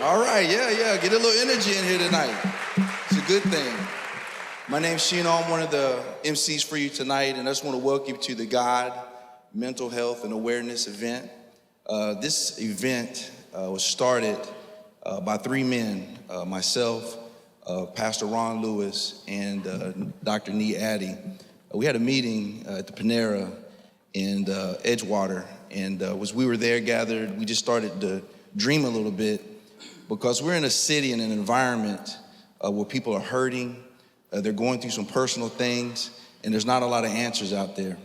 All right, yeah. Get a little energy in here tonight. It's a good thing. My name's Sheena. I'm one of the MCs for you tonight, and I just want to welcome you to the God Mental Health and Awareness event. This event was started by three men, myself, Pastor Ron Lewis, and Dr. Nii Addy. We had a meeting at the Panera in Edgewater, and as we were there gathered, we just started to dream a little bit, because we're in a city and an environment where people are hurting, they're going through some personal things, and there's not a lot of answers out there.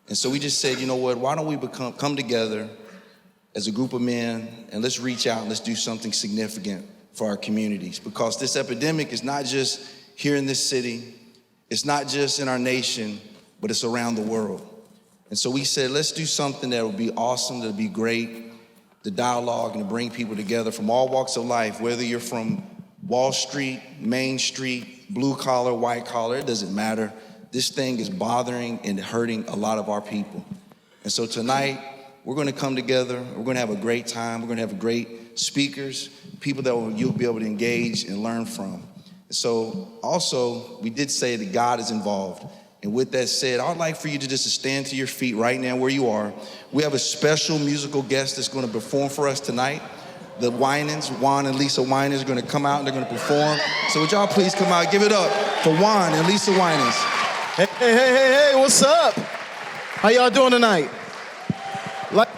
And so we just said, you know what, why don't we come together as a group of men, and let's reach out and let's do something significant for our communities, because this epidemic is not just here in this city, it's not just in our nation, but it's around the world. And so we said, let's do something that will be awesome, that'll be great, the dialogue, and to bring people together from all walks of life, whether you're from Wall Street, Main Street, blue collar, white collar, it doesn't matter. This thing is bothering and hurting a lot of our people. And so tonight, we're gonna come together, we're gonna have a great time, we're gonna have great speakers, people that you'll be able to engage and learn from. And so also, we did say that God is involved. And with that said, I'd like for you to just stand to your feet right now where you are. We have a special musical guest that's gonna perform for us tonight. The Winans, Juan and Lisa Winans, are gonna come out and they're gonna perform. So would y'all please come out, give it up for Juan and Lisa Winans. Hey, what's up? How y'all doing tonight? Like,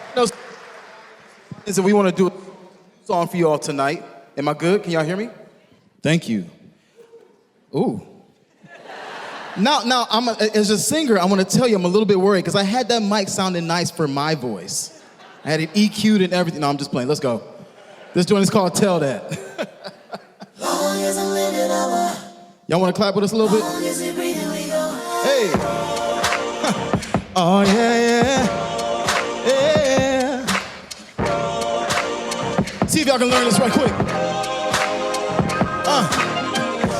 we wanna do a song for you all tonight. Am I good? Can y'all hear me? Thank you. Ooh. Now, as a singer, I want to tell you I'm a little bit worried because I had that mic sounding nice for my voice. I had it EQ'd and everything. No, I'm just playing. Let's go. This joint is called Tell That. Long as I'm living over. Y'all want to clap with us a little bit? Long as we breathing, we go. Hey. Oh, yeah. See if y'all can learn this right quick.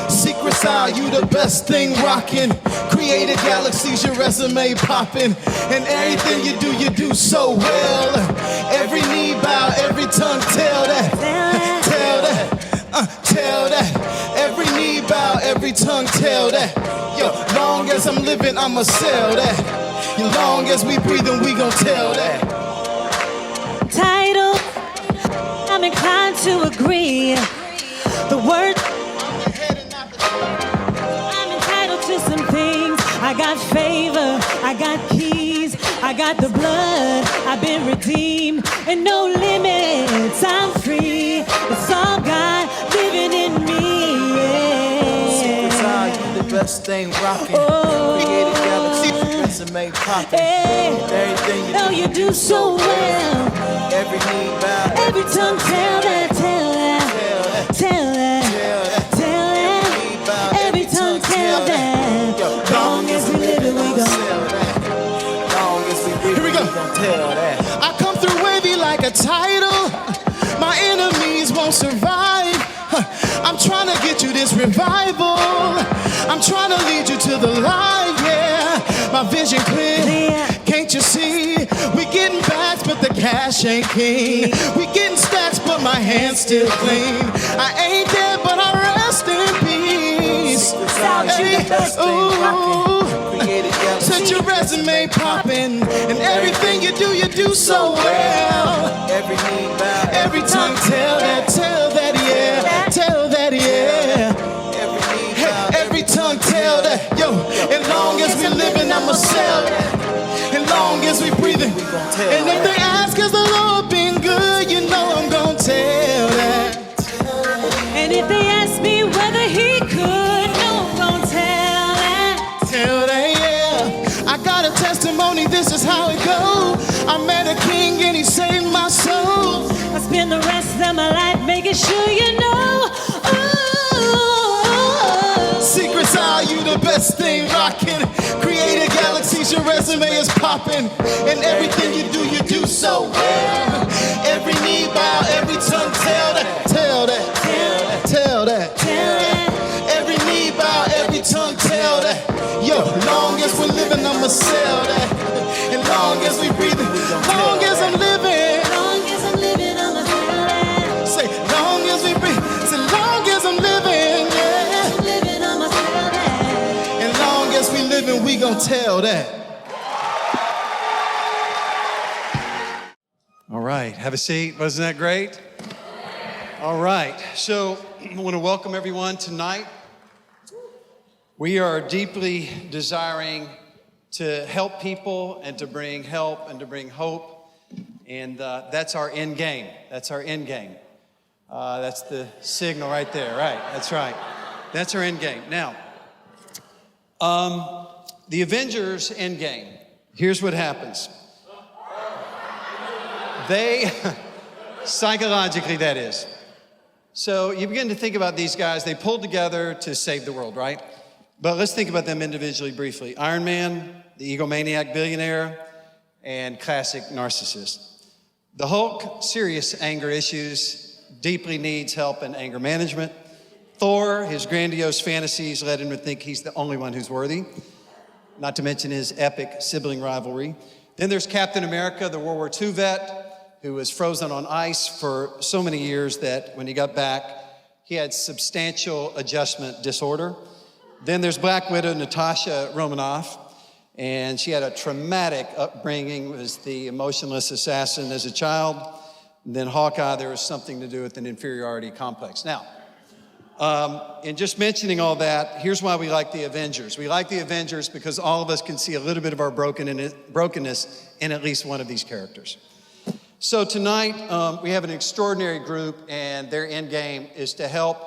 Secret side, you the best thing rockin'. Created galaxies, your resume poppin'. And everything you do so well. Every knee bow, every tongue tell that. Tell that, tell that. Every knee bow, every tongue tell that. Yo, long as I'm living, I'ma sell that. Long as we breathin', we gon' tell that. Title, I'm inclined to agree. The word, I'm entitled to some things. I got favor, I got keys, I got the blood, I've been redeemed, and no limits, I'm free. It's all God living in me, yeah. Secret side, you the best thing rockin'. Created galaxies, resume poppin'. Everything you do so well. Every knee bow, every tongue tell that, tell that, tell that, tell that. Every tongue tell that. Long as we live it, we go. Long as we breathe, we gon' tell that. I come through wavy like a tidal. My enemies won't survive. I'm trying to get you this revival. I'm trying to lead you to the light, yeah. My vision clear, can't you see? We getting bags, but the cash ain't king. We getting stacks, but my hands still clean. I ain't dead, but I rest in peace. Hey, ooh, set your resume poppin', and everything you do so well. Every tongue tell that, yeah, tell that, yeah. Every tongue tell that, yo. As long as we living, I'ma sell that. As long as we breathing, and if they ask, has the Lord been good? You know I'm gon' tell that. And if they ask me whether he could, no, I'm gon' tell that. Tell that, yeah. I got a testimony, this is how it goes. I met a king and he saved my soul. I spend the rest of my life making sure you know. Secrets are you the best thing rockin'. Created galaxies, your resume is poppin'. And everything you do so well. Every knee bow, every tongue tell that, tell that, tell that, tell that. Every knee bow, every tongue tell that. Yo, long as we're living, I'ma sell that. And long as we breathing, long as I'm living, Long as I'm living, I'ma sell that. say, long gonna tell that? All right, have a seat. Wasn't that great? All right, so I want to welcome everyone tonight. We are deeply desiring to help people and to bring help and to bring hope. And that's our end game. That's our end game. That's the signal right there, right? That's right. That's our end game. Now, the Avengers end game. Here's what happens. They, psychologically that is. So you begin to think about these guys. They pulled together to save the world, right? But let's think about them individually briefly. Iron Man, the egomaniac billionaire, and classic narcissist. The Hulk, serious anger issues, deeply needs help in anger management. Thor, his grandiose fantasies led him to think he's the only one who's worthy, not to mention his epic sibling rivalry. Then there's Captain America, the World War II vet, who was frozen on ice for so many years that when he got back, he had substantial adjustment disorder. Then there's Black Widow, Natasha Romanoff, and she had a traumatic upbringing, was the emotionless assassin as a child. And then Hawkeye, there was something to do with an inferiority complex. Now, in just mentioning all that, here's why we like the Avengers. We like the Avengers because all of us can see a little bit of our brokenness in at least one of these characters. So tonight, we have an extraordinary group, and their end game is to help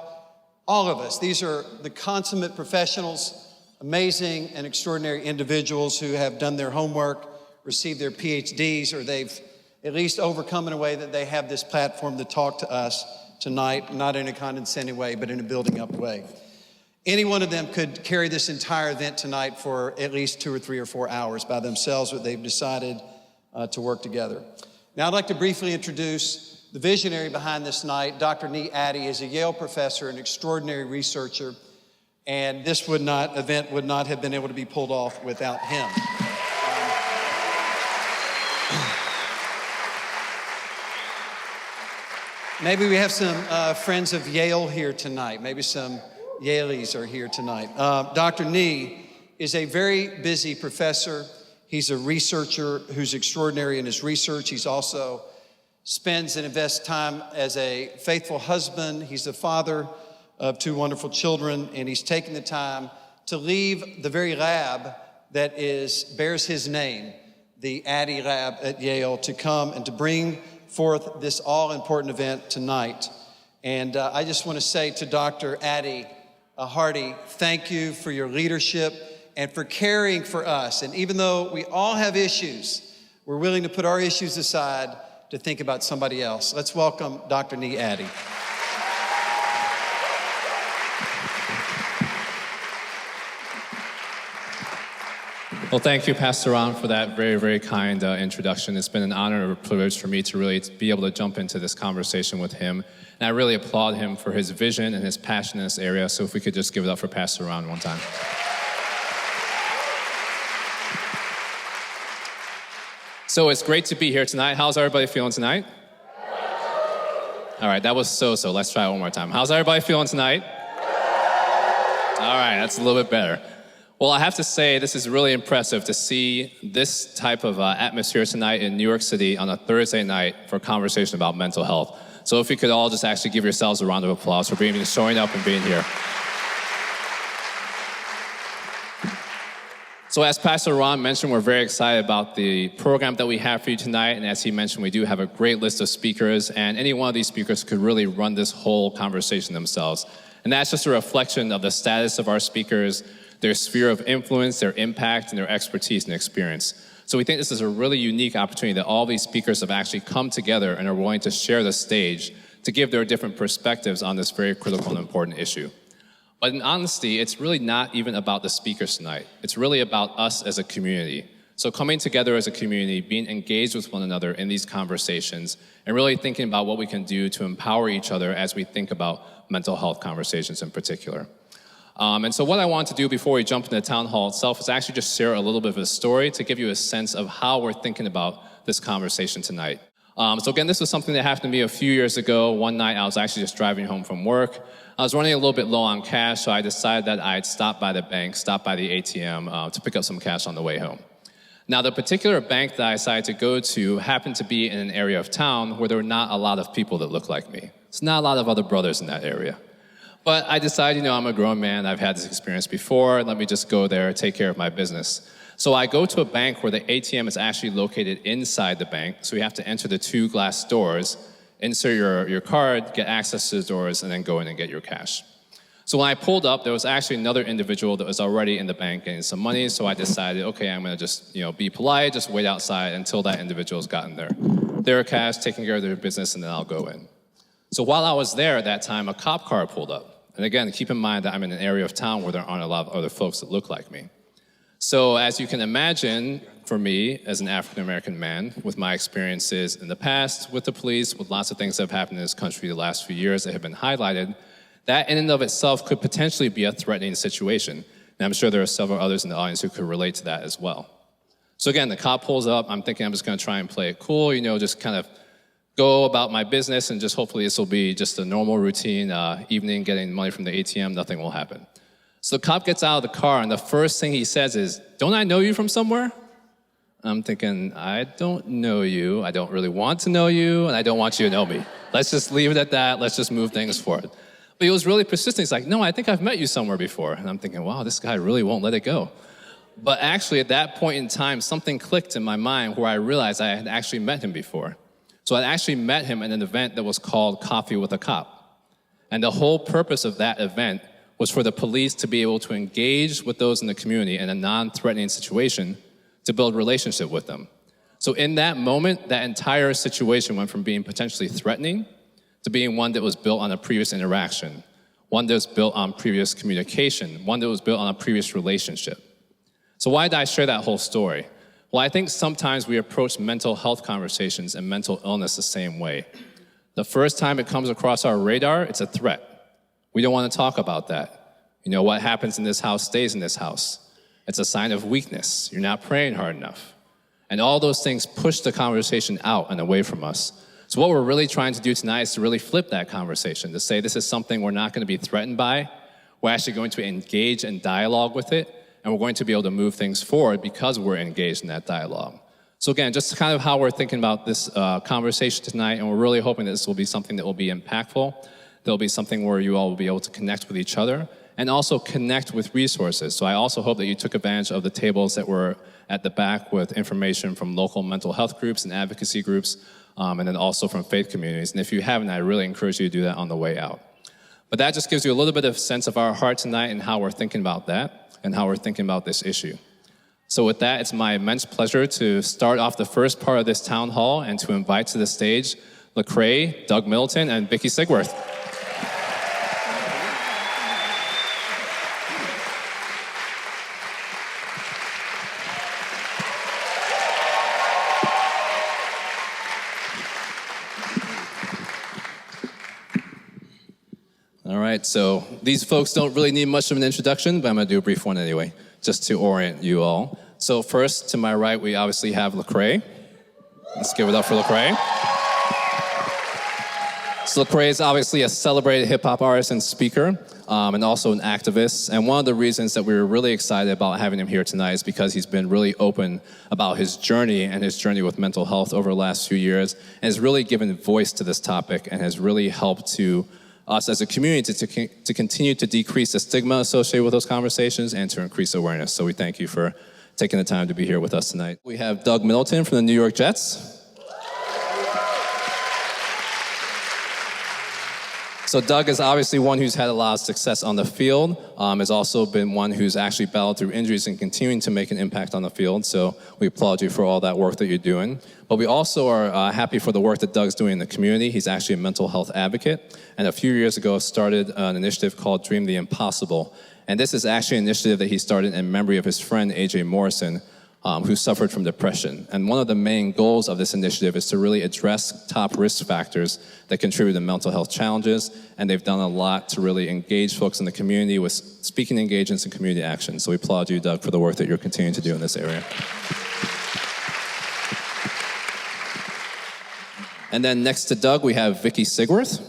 all of us. These are the consummate professionals, amazing and extraordinary individuals who have done their homework, received their PhDs, or they've at least overcome in a way that they have this platform to talk to us tonight, not in a condescending way, but in a building up way. Any one of them could carry this entire event tonight for at least 2 or 3 or 4 hours by themselves, but they've decided to work together. Now, I'd like to briefly introduce the visionary behind this night. Dr. Nii Addy is a Yale professor, an extraordinary researcher, and this event would not have been able to be pulled off without him. Maybe we have some friends of Yale here tonight. Maybe some Yaleys are here tonight. Dr. Nii is a very busy professor. He's a researcher who's extraordinary in his research. He's also spends and invests time as a faithful husband. He's the father of 2 wonderful children, and he's taken the time to leave the very lab that bears his name, the Addy Lab at Yale, to come and to bring forth this all-important event tonight. And I just want to say to Dr. Addy a hearty thank you for your leadership and for caring for us. And even though we all have issues, we're willing to put our issues aside to think about somebody else. Let's welcome Dr. Nii Addy. Well, thank you, Pastor Ron, for that very, very kind introduction. It's been an honor and a privilege for me to really be able to jump into this conversation with him. And I really applaud him for his vision and his passion in this area. So if we could just give it up for Pastor Ron one time. So it's great to be here tonight. How's everybody feeling tonight? All right, that was so-so. Let's try it one more time. How's everybody feeling tonight? All right, that's a little bit better. Well, I have to say, this is really impressive to see this type of atmosphere tonight in New York City on a Thursday night for a conversation about mental health. So if you could all just actually give yourselves a round of applause for showing up and being here. So as Pastor Ron mentioned, we're very excited about the program that we have for you tonight. And as he mentioned, we do have a great list of speakers, and any one of these speakers could really run this whole conversation themselves. And that's just a reflection of the status of our speakers, their sphere of influence, their impact, and their expertise and experience. So we think this is a really unique opportunity that all these speakers have actually come together and are willing to share the stage to give their different perspectives on this very critical and important issue. But in honesty, it's really not even about the speakers tonight. It's really about us as a community. So coming together as a community, being engaged with one another in these conversations, and really thinking about what we can do to empower each other as we think about mental health conversations in particular. And so what I want to do before we jump into the town hall itself is actually just share a little bit of a story to give you a sense of how we're thinking about this conversation tonight. So again, this was something that happened to me a few years ago. One night, I was actually just driving home from work. I was running a little bit low on cash, so I decided that I'd stop by the bank, stop by the ATM to pick up some cash on the way home. Now, the particular bank that I decided to go to happened to be in an area of town where there were not a lot of people that looked like me. There's not a lot of other brothers in that area. But I decided, I'm a grown man, I've had this experience before, let me just go there, take care of my business. So I go to a bank where the ATM is actually located inside the bank, so you have to enter the 2 glass doors, insert your card, get access to the doors, and then go in and get your cash. So when I pulled up, there was actually another individual that was already in the bank getting some money, so I decided, okay, I'm gonna just be polite, just wait outside until that individual's gotten their cash, taking care of their business, and then I'll go in. So while I was there at that time, a cop car pulled up. And again, keep in mind that I'm in an area of town where there aren't a lot of other folks that look like me. So as you can imagine, for me, as an African-American man, with my experiences in the past, with the police, with lots of things that have happened in this country the last few years that have been highlighted, that in and of itself could potentially be a threatening situation. And I'm sure there are several others in the audience who could relate to that as well. So again, the cop pulls up. I'm thinking I'm just going to try and play it cool, just kind of go about my business, and just hopefully this will be just a normal routine evening, getting money from the ATM, nothing will happen. So the cop gets out of the car, and the first thing he says is, "Don't I know you from somewhere?" I'm thinking, I don't know you, I don't really want to know you, and I don't want you to know me. Let's just leave it at that, let's just move things forward. But he was really persistent. He's like, "No, I think I've met you somewhere before." And I'm thinking, wow, this guy really won't let it go. But actually, at that point in time, something clicked in my mind where I realized I had actually met him before. So I'd actually met him at an event that was called Coffee with a Cop. And the whole purpose of that event was for the police to be able to engage with those in the community in a non-threatening situation to build relationship with them. So in that moment, that entire situation went from being potentially threatening to being one that was built on a previous interaction, one that was built on previous communication, one that was built on a previous relationship. So why did I share that whole story? Well, I think sometimes we approach mental health conversations and mental illness the same way. The first time it comes across our radar, it's a threat. We don't want to talk about that. What happens in this house stays in this house. It's a sign of weakness. You're not praying hard enough. And all those things push the conversation out and away from us. So what we're really trying to do tonight is to really flip that conversation, to say this is something we're not going to be threatened by. We're actually going to engage in dialogue with it, and we're going to be able to move things forward because we're engaged in that dialogue. So again, just kind of how we're thinking about this conversation tonight, and we're really hoping that this will be something that will be impactful. There'll be something where you all will be able to connect with each other and also connect with resources. So I also hope that you took advantage of the tables that were at the back with information from local mental health groups and advocacy groups, and then also from faith communities. And if you haven't, I really encourage you to do that on the way out. But that just gives you a little bit of sense of our heart tonight and how we're thinking about that and how we're thinking about this issue. So with that, it's my immense pleasure to start off the first part of this town hall and to invite to the stage Lecrae, Doug Middleton, and Vicky Sigworth. All right, so these folks don't really need much of an introduction, but I'm going to do a brief one anyway, just to orient you all. So first, to my right, we obviously have Lecrae. Let's give it up for Lecrae. So Lecrae is obviously a celebrated hip-hop artist and speaker, and also an activist. And one of the reasons that we were really excited about having him here tonight is because he's been really open about his journey and his journey with mental health over the last few years, and has really given voice to this topic and has really helped to us as a community to continue to decrease the stigma associated with those conversations and to increase awareness. So we thank you for taking the time to be here with us tonight. We have Doug Middleton from the New York Jets. So Doug is obviously one who's had a lot of success on the field, has also been one who's actually battled through injuries and continuing to make an impact on the field. So we applaud you for all that work that you're doing. But we also are happy for the work that Doug's doing in the community. He's actually a mental health advocate, and a few years ago started an initiative called Dream the Impossible. And this is actually an initiative that he started in memory of his friend, A.J. Morrison, who suffered from depression. And one of the main goals of this initiative is to really address top risk factors that contribute to mental health challenges. And they've done a lot to really engage folks in the community with speaking engagements and community action. So we applaud you, Doug, for the work that you're continuing to do in this area. And then next to Doug, we have Vicky Sigworth.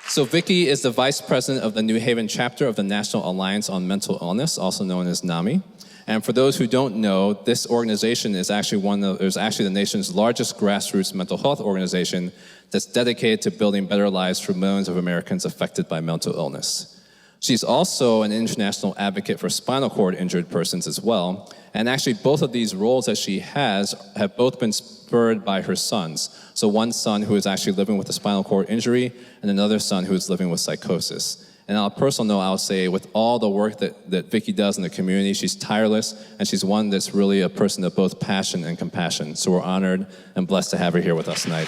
So Vicky is the vice president of the New Haven chapter of the National Alliance on Mental Illness, also known as NAMI. And for those who don't know, this organization is actually the nation's largest grassroots mental health organization that's dedicated to building better lives for millions of Americans affected by mental illness. She's also an international advocate for spinal cord injured persons as well. And actually both of these roles that she has have both been spurred by her sons. So one son who is actually living with a spinal cord injury and another son who is living with psychosis. And on a personal note, I'll say with all the work that Vicky does in the community, she's tireless and she's one that's really a person of both passion and compassion. So we're honored and blessed to have her here with us tonight.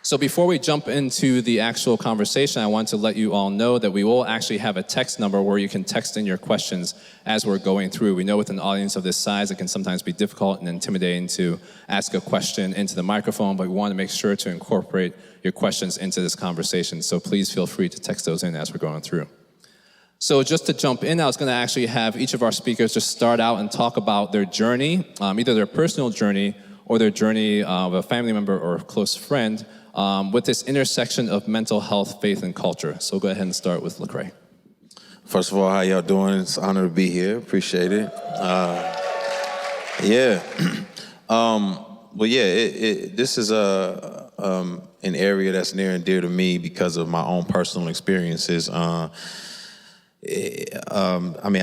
So before we jump into the actual conversation, I want to let you all know that we will actually have a text number where you can text in your questions as we're going through. We know with an audience of this size, it can sometimes be difficult and intimidating to ask a question into the microphone, but we want to make sure to incorporate your questions into this conversation. So please feel free to text those in as we're going through. So just to jump in, I was going to actually have each of our speakers just start out and talk about their journey, either their personal journey or their journey of a family member or a close friend, with this intersection of mental health, faith, and culture. So go ahead and start with Lecrae. First of all, how y'all doing? It's an honor to be here. Appreciate it. This is an area that's near and dear to me because of my own personal experiences. I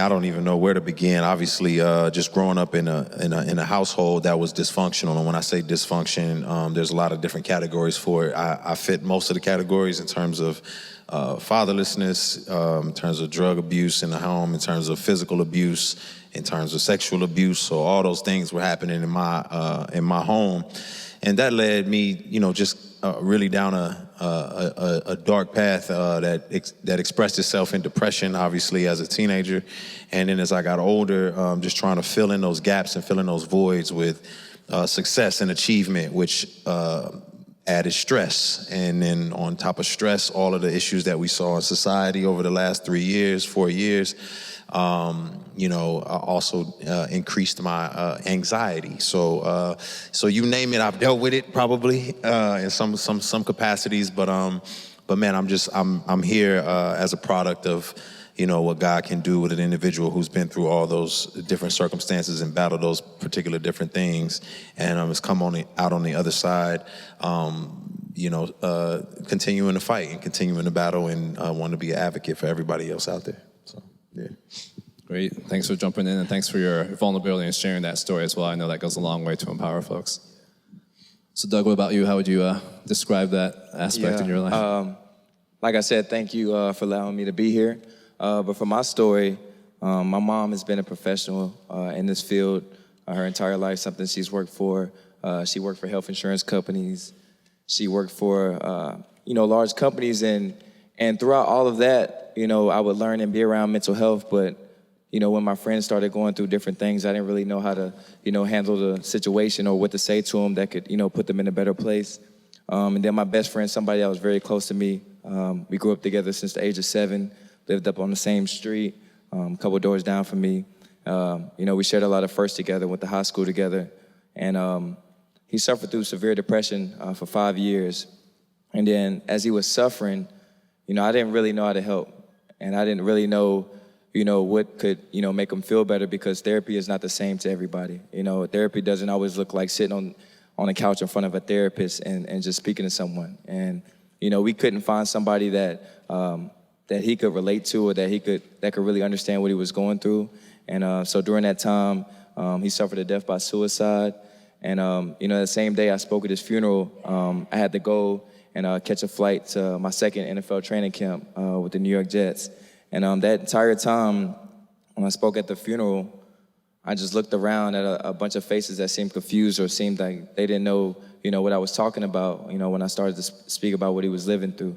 don't even know where to begin. Obviously, just growing up in a household that was dysfunctional. And when I say dysfunction, there's a lot of different categories for it. I fit most of the categories in terms of fatherlessness, in terms of drug abuse in the home, in terms of physical abuse, in terms of sexual abuse. So all those things were happening in my home, and that led me, just really down a dark path that expressed itself in depression, obviously, as a teenager. And then as I got older, just trying to fill in those gaps and fill in those voids with success and achievement, which added stress. And then on top of stress, all of the issues that we saw in society over the last 4 years, also increased my anxiety. So you name it, I've dealt with it probably in some capacities. But man, I'm here as a product of what God can do with an individual who's been through all those different circumstances and battled those particular different things, and has come out on the other side. Continuing to fight and continuing to battle, and want to be an advocate for everybody else out there. So, yeah. Great. Thanks for jumping in, and thanks for your vulnerability and sharing that story as well. I know that goes a long way to empower folks. So, Doug, what about you? How would you describe that aspect in your life? Like I said, thank you for allowing me to be here. But for my story, my mom has been a professional in this field her entire life, something she's worked for. She worked for health insurance companies. She worked for, large companies. And throughout all of that, I would learn and be around mental health. But, when my friends started going through different things, I didn't really know how to, handle the situation or what to say to them that could, put them in a better place. And then my best friend, somebody that was very close to me, we grew up together since the age of 7, lived up on the same street, a couple doors down from me. We shared a lot of firsts together, went to high school together. And he suffered through severe depression for 5 years. And then as he was suffering, I didn't really know how to help. And I didn't really know, what could, make him feel better, because therapy is not the same to everybody. Therapy doesn't always look like sitting on a couch in front of a therapist and just speaking to someone. And, we couldn't find somebody that he could relate to, or that could really understand what he was going through. And so during that time, he suffered a death by suicide. And, the same day I spoke at his funeral, I had to go and catch a flight to my second NFL training camp with the New York Jets. And that entire time, when I spoke at the funeral, I just looked around at a bunch of faces that seemed confused, or seemed like they didn't know, what I was talking about, when I started to speak about what he was living through.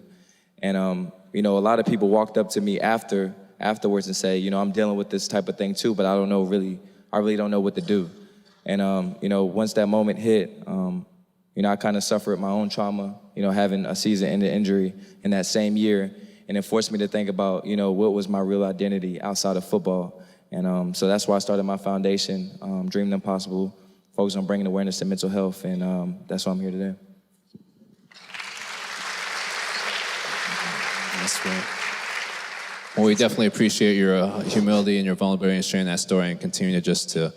And, a lot of people walked up to me afterwards and say, I'm dealing with this type of thing too, but I really don't know what to do. And, once that moment hit, I kind of suffered my own trauma, having a season-ending injury in that same year. and it forced me to think about, what was my real identity outside of football. And so that's why I started my foundation, Dream the Impossible, focused on bringing awareness to mental health, and that's why I'm here today. That's great. Well, we definitely appreciate your humility and your vulnerability in sharing that story and continue to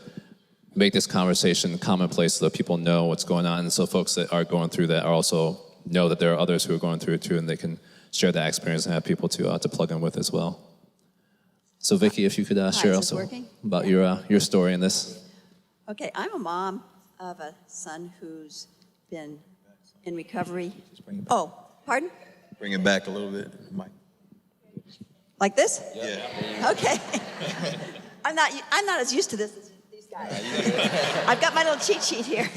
make this conversation commonplace so that people know what's going on, and so folks that are going through that are also know that there are others who are going through it too, and they can share that experience and have people to plug in with as well. So Vicky, if you could share also about your story in this. Okay, I'm a mom of a son who's been in recovery. Oh, pardon? Bring it back a little bit, Mike. Like this? Yeah. Okay. I'm not as used to this as these guys. I've got my little cheat sheet here.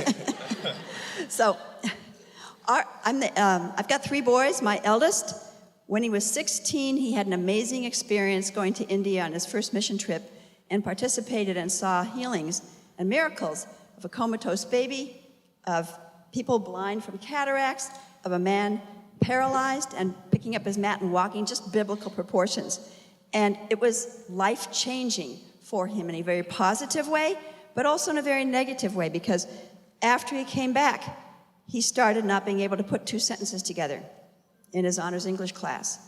So, I've got 3 boys. My eldest, when he was 16, he had an amazing experience going to India on his first mission trip and participated and saw healings and miracles of a comatose baby, of people blind from cataracts, of a man paralyzed and picking up his mat and walking, just biblical proportions. And it was life-changing for him in a very positive way, but also in a very negative way, because after he came back, he started not being able to put 2 sentences together in his honors English class.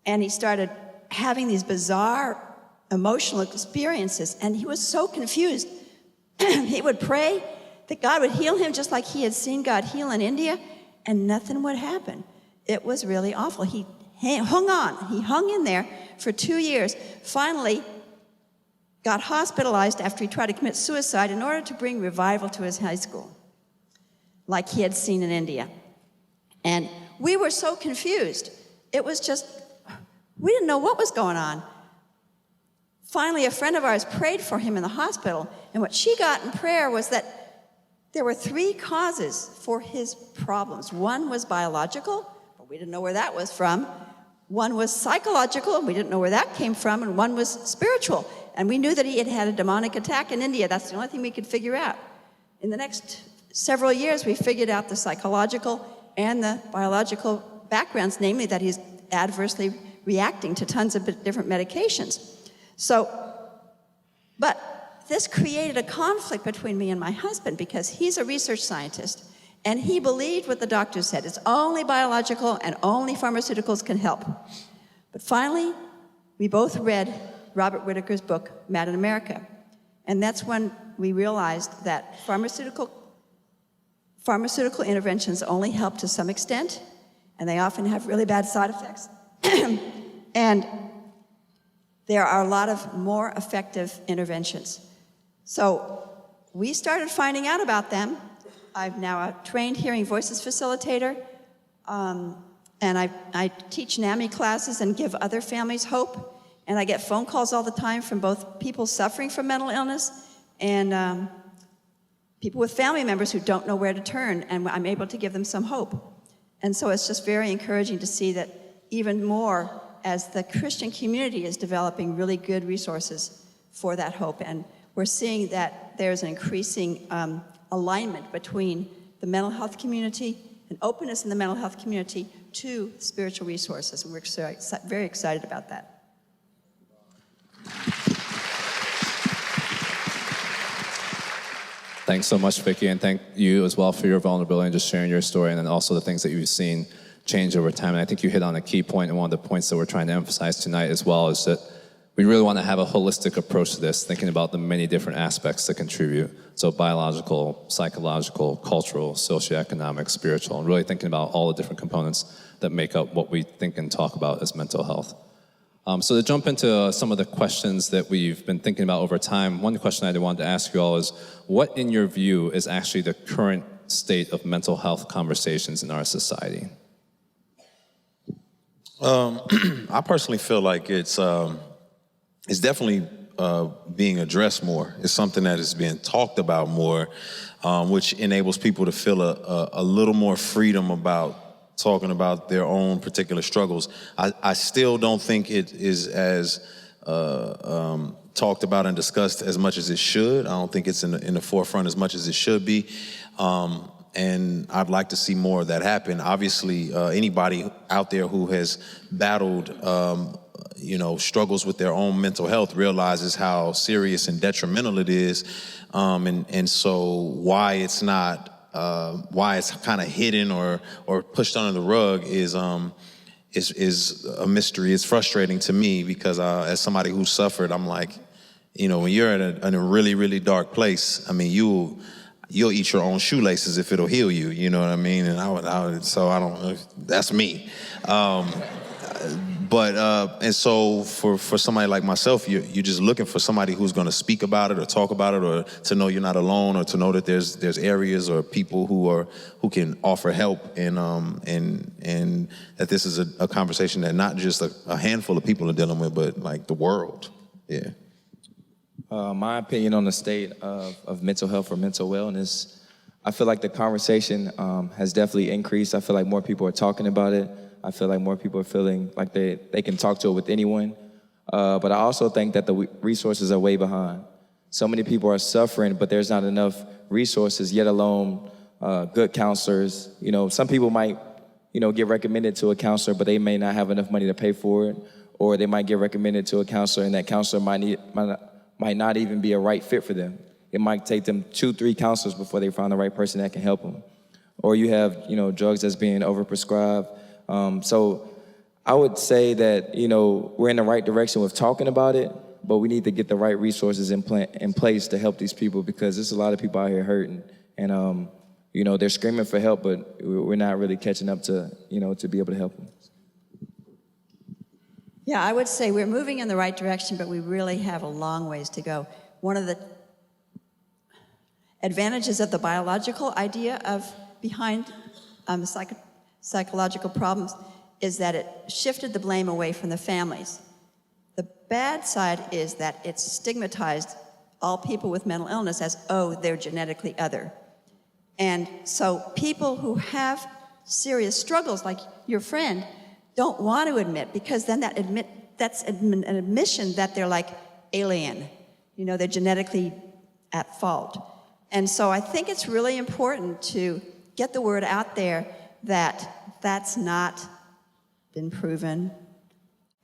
And he started having these bizarre emotional experiences, and he was so confused. He would pray that God would heal him just like he had seen God heal in India, and nothing would happen. It was really awful. He hung on. He hung in there for 2 years. Finally, got hospitalized after he tried to commit suicide in order to bring revival to his high school, like he had seen in India. And we were so confused. It was just, we didn't know what was going on. Finally, a friend of ours prayed for him in the hospital, and what she got in prayer was that there were 3 causes for his problems. One was biological, but we didn't know where that was from. One was psychological, and we didn't know where that came from, and one was spiritual. And we knew that he had had a demonic attack in India. That's the only thing we could figure out. In the next several years, we figured out the psychological and the biological backgrounds, namely that he's adversely reacting to tons of different medications. So, but this created a conflict between me and my husband, because he's a research scientist, and he believed what the doctors said. It's only biological and only pharmaceuticals can help. But finally, we both read Robert Whitaker's book, Mad in America. And that's when we realized that pharmaceutical interventions only help to some extent, and they often have really bad side effects. And there are a lot of more effective interventions. So we started finding out about them. I'm now a trained hearing voices facilitator, and I teach NAMI classes and give other families hope. And I get phone calls all the time from both people suffering from mental illness and people with family members who don't know where to turn, and I'm able to give them some hope. And so it's just very encouraging to see that even more as the Christian community is developing really good resources for that hope. And we're seeing that there's an increasing alignment between the mental health community and openness in the mental health community to spiritual resources. And we're very excited about that. Thanks so much, Vicky, and thank you as well for your vulnerability and just sharing your story, and then also the things that you've seen change over time. And I think you hit on a key point, and one of the points that we're trying to emphasize tonight as well is that we really want to have a holistic approach to this, thinking about the many different aspects that contribute. So biological, psychological, cultural, socioeconomic, spiritual, and really thinking about all the different components that make up what we think and talk about as mental health. So to jump into some of the questions that we've been thinking about over time, one question I wanted to ask you all is, what in your view is actually the current state of mental health conversations in our society? I personally feel like it's definitely being addressed more. It's something that is being talked about more, which enables people to feel a little more freedom about talking about their own particular struggles. I still don't think it is as talked about and discussed as much as it should. I don't think it's in the forefront as much as it should be. And I'd like to see more of that happen. Obviously, anybody out there who has battled, struggles with their own mental health realizes how serious and detrimental it is. And so why it's not, why it's kind of hidden or pushed under the rug is a mystery. It's frustrating to me because as somebody who suffered, I'm like, when you're in a really, really dark place, I mean, you'll eat your own shoelaces if it'll heal you. You know what I mean? And so I don't. That's me. And so for somebody like myself, you're just looking for somebody who's going to speak about it or talk about it, or to know you're not alone, or to know that there's areas or people who can offer help, and that this is a conversation that not just a handful of people are dealing with, but like the world. Yeah. My opinion on the state of mental health or mental wellness, I feel like the conversation has definitely increased. I feel like more people are talking about it. I feel like more people are feeling like they can talk to it with anyone. But I also think that the resources are way behind. So many people are suffering, but there's not enough resources, yet alone good counselors. Some people might, get recommended to a counselor, but they may not have enough money to pay for it. Or they might get recommended to a counselor, and that counselor might not even be a right fit for them. It might take them 2-3 counselors before they find the right person that can help them. Or you have, drugs that's being overprescribed. So I would say that, we're in the right direction with talking about it, but we need to get the right resources in place to help these people, because there's a lot of people out here hurting. And, they're screaming for help, but we're not really catching up to be able to help them. Yeah, I would say we're moving in the right direction, but we really have a long ways to go. One of the advantages of the biological idea behind psychological problems is that it shifted the blame away from the families. The bad side is that it's stigmatized all people with mental illness as, they're genetically other. And so people who have serious struggles, like your friend, don't want to admit, because then that's an admission that they're like alien. They're genetically at fault. And so I think it's really important to get the word out there that that's not been proven.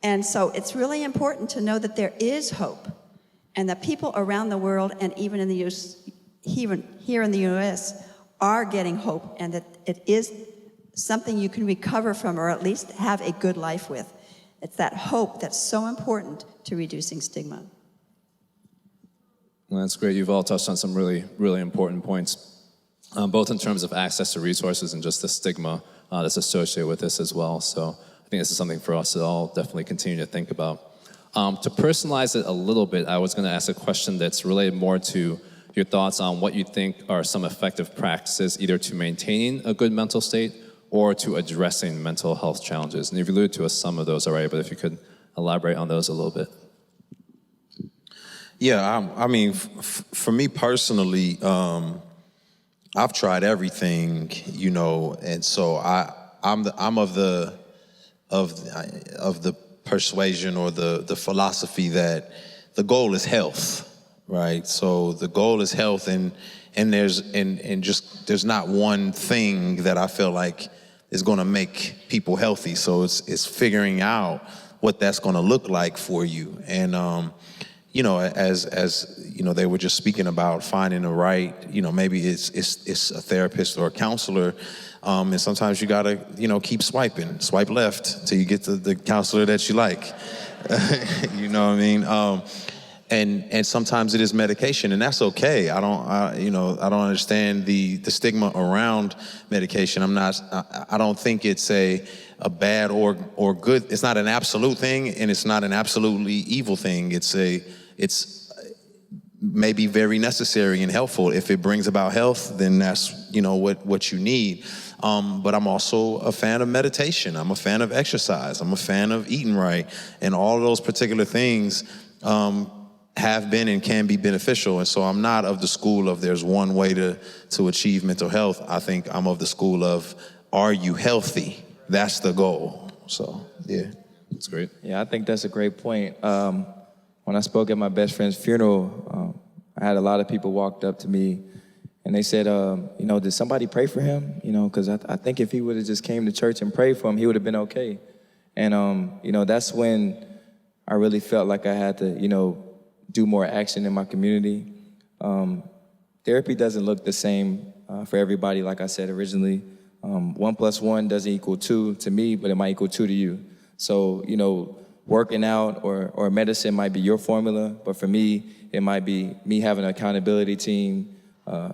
And so it's really important to know that there is hope, and that people around the world, and even in the here in the US, are getting hope, and that it is something you can recover from, or at least have a good life with. It's that hope that's so important to reducing stigma. Well, that's great. You've all touched on some really, really important points, both in terms of access to resources and just the stigma that's associated with this as well. So I think this is something for us to all definitely continue to think about. To personalize it a little bit, I was going to ask a question that's related more to your thoughts on what you think are some effective practices, either to maintaining a good mental state or to addressing mental health challenges. And you've alluded to some of those already, but if you could elaborate on those a little bit. Yeah, I mean, for me personally, I've tried everything, and so I'm of the persuasion or the philosophy that the goal is health, right? So the goal is health, and there's not one thing that I feel like is going to make people healthy. So it's figuring out what that's going to look like for you, and as they were just speaking about finding the right, maybe it's a therapist or a counselor, and sometimes you gotta, swipe left till you get to the counselor that you like. You know what I mean? And sometimes it is medication, and that's okay. I don't understand the stigma around medication. I don't think it's a bad or good. It's not an absolute thing, and it's not an absolutely evil thing. It's maybe very necessary and helpful. If it brings about health, then that's what you need. But I'm also a fan of meditation. I'm a fan of exercise. I'm a fan of eating right, and all of those particular things have been and can be beneficial. And so I'm not of the school of there's one way to achieve mental health. I think I'm of the school of, are you healthy? That's the goal. So, yeah. That's great. Yeah, I think that's a great point. When I spoke at my best friend's funeral, I had a lot of people walked up to me And they said, did somebody pray for him? Because I think if he would have just came to church and prayed for him, he would have been okay. And, that's when I really felt like I had to, do more action in my community. Therapy doesn't look the same for everybody, like I said originally. 1 + 1 doesn't equal 2 to me, but it might equal 2 to you. So, working out or medicine might be your formula, but for me, it might be me having an accountability team,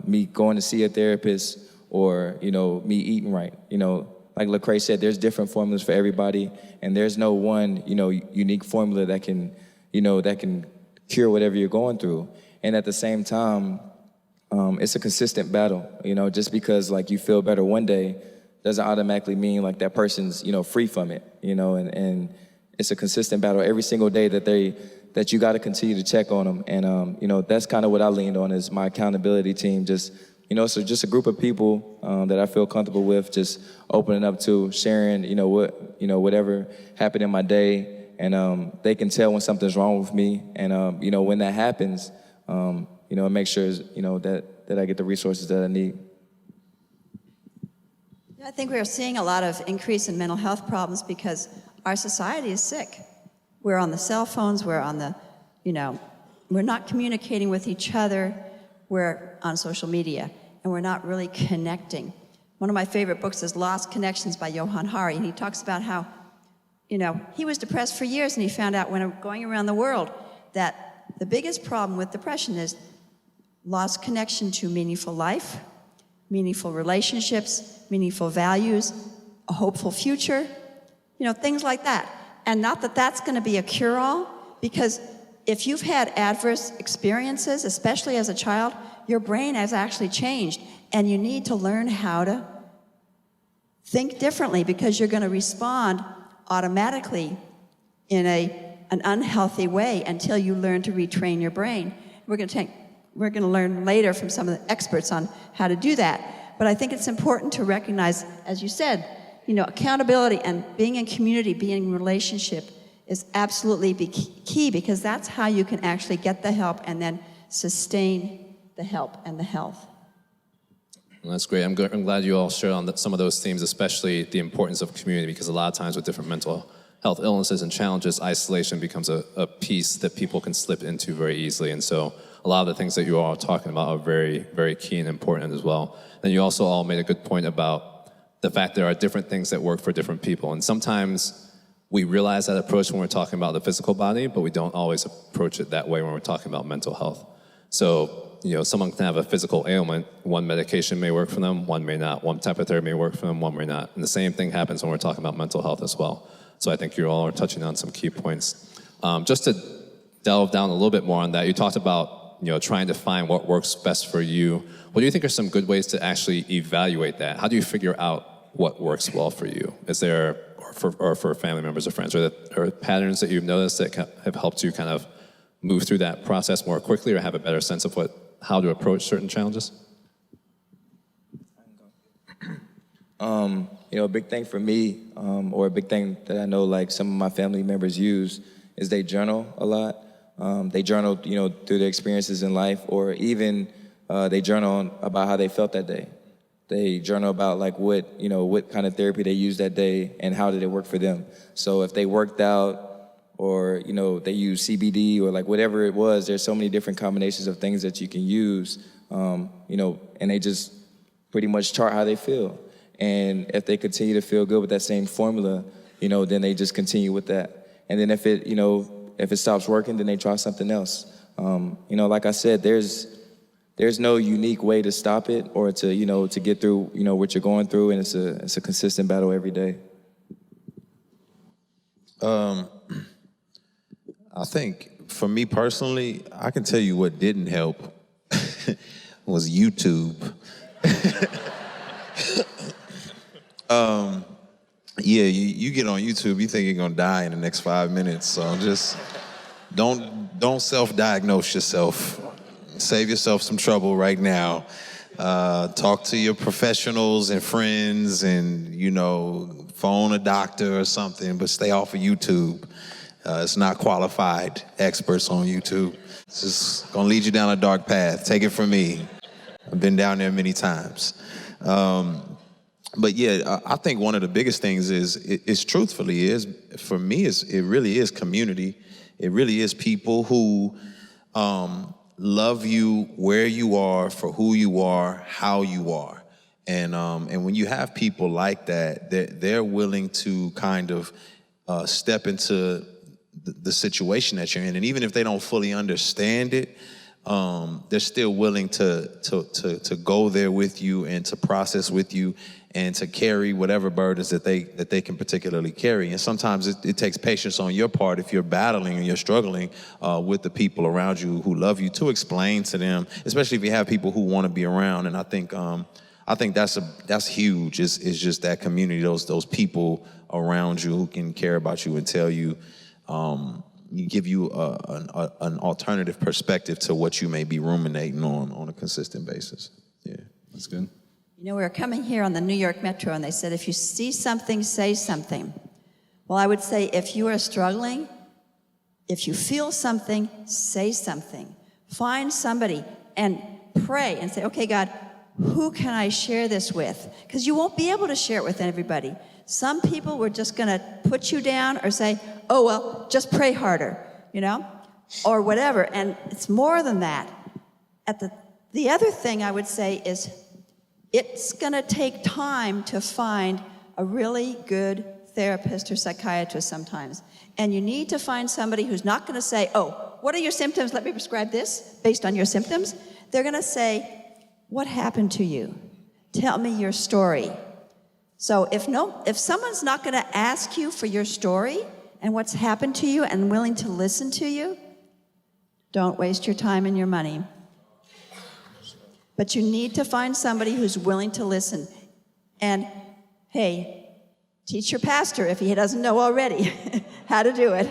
me going to see a therapist, or, me eating right. Like Lecrae said, there's different formulas for everybody, and there's no one, unique formula that can cure whatever you're going through. And at the same time, it's a consistent battle. Just because like you feel better one day doesn't automatically mean like that person's, free from it. And it's a consistent battle every single day that you got to continue to check on them. And that's kind of what I leaned on is my accountability team. Just so just a group of people that I feel comfortable with, just opening up to sharing, whatever happened in my day. And they can tell when something's wrong with me. And, when that happens, make sure, that I get the resources that I need. I think we're seeing a lot of increase in mental health problems because our society is sick. We're on the cell phones, we're on the, we're not communicating with each other, we're on social media, and we're not really connecting. One of my favorite books is Lost Connections by Johann Hari, and he talks about how, he was depressed for years, and he found out when going around the world that the biggest problem with depression is lost connection to meaningful life, meaningful relationships, meaningful values, a hopeful future, things like that. And not that that's going to be a cure-all, because if you've had adverse experiences, especially as a child, your brain has actually changed, and you need to learn how to think differently because you're going to respond automatically in an unhealthy way until you learn to retrain your brain. We're going to learn later from some of the experts on how to do that. But I think it's important to recognize, as you said, accountability and being in community, being in relationship is absolutely key, because that's how you can actually get the help and then sustain the help and the health. Well, that's great. I'm glad you all shared on some of those themes, especially the importance of community, because a lot of times with different mental health illnesses and challenges, isolation becomes a piece that people can slip into very easily. And so a lot of the things that you all are talking about are very, very key and important as well. And you also all made a good point about the fact there are different things that work for different people. And sometimes we realize that approach when we're talking about the physical body, but we don't always approach it that way when we're talking about mental health. So, someone can have a physical ailment. One medication may work for them, one may not. One type of therapy may work for them, one may not. And the same thing happens when we're talking about mental health as well. So I think you all are touching on some key points. Just to delve down a little bit more on that, you talked about trying to find what works best for you. What do you think are some good ways to actually evaluate that? How do you figure out what works well for you? Is there, or for family members or friends, are there patterns that you've noticed that have helped you kind of move through that process more quickly or have a better sense of how to approach certain challenges? A big thing for me, or a big thing that I know like some of my family members use is they journal a lot. They journal, through their experiences in life, or even they journal about how they felt that day. They journal about like what kind of therapy they used that day and how did it work for them. So if they worked out, or they use CBD or like whatever it was, there's so many different combinations of things that you can use, and they just pretty much chart how they feel. And if they continue to feel good with that same formula, then they just continue with that. And then if it stops working, then they try something else. Like I said, there's no unique way to stop it or to get through what you're going through, and it's a consistent battle every day. I think for me personally, I can tell you what didn't help was YouTube. You get on YouTube, you think you're gonna die in the next 5 minutes. So just don't self-diagnose yourself. Save yourself some trouble right now. Talk to your professionals and friends, and phone a doctor or something, but stay off of YouTube. It's not qualified experts on YouTube. It's just gonna lead you down a dark path. Take it from me. I've been down there many times. But yeah, I think one of the biggest things is truthfully for me it really is community. It really is people who love you where you are, for who you are, how you are. And when you have people like that, they're willing to kind of step into the situation that you're in. And even if they don't fully understand it, they're still willing to go there with you and to process with you and to carry whatever burdens that they can particularly carry. And sometimes it takes patience on your part if you're battling and you're struggling with the people around you who love you, to explain to them, especially if you have people who want to be around. And I think that's huge. It's just that community, those people around you who can care about you and tell you, give you an alternative perspective to what you may be ruminating on a consistent basis. Yeah, that's good. You know, we were coming here on the New York Metro, and they said, if you see something, say something. Well, I would say, if you are struggling, if you feel something, say something. Find somebody and pray and say, okay, God, who can I share this with? Because you won't be able to share it with everybody. Some people were just going to put you down or say, oh, well, just pray harder, you know, or whatever. And it's more than that. The other thing I would say is, it's going to take time to find a really good therapist or psychiatrist sometimes. And you need to find somebody who's not going to say, oh, what are your symptoms? Let me prescribe this based on your symptoms. They're going to say, what happened to you? Tell me your story. So if someone's not going to ask you for your story and what's happened to you and willing to listen to you, don't waste your time and your money. But you need to find somebody who's willing to listen. And, hey, teach your pastor, if he doesn't know already, how to do it.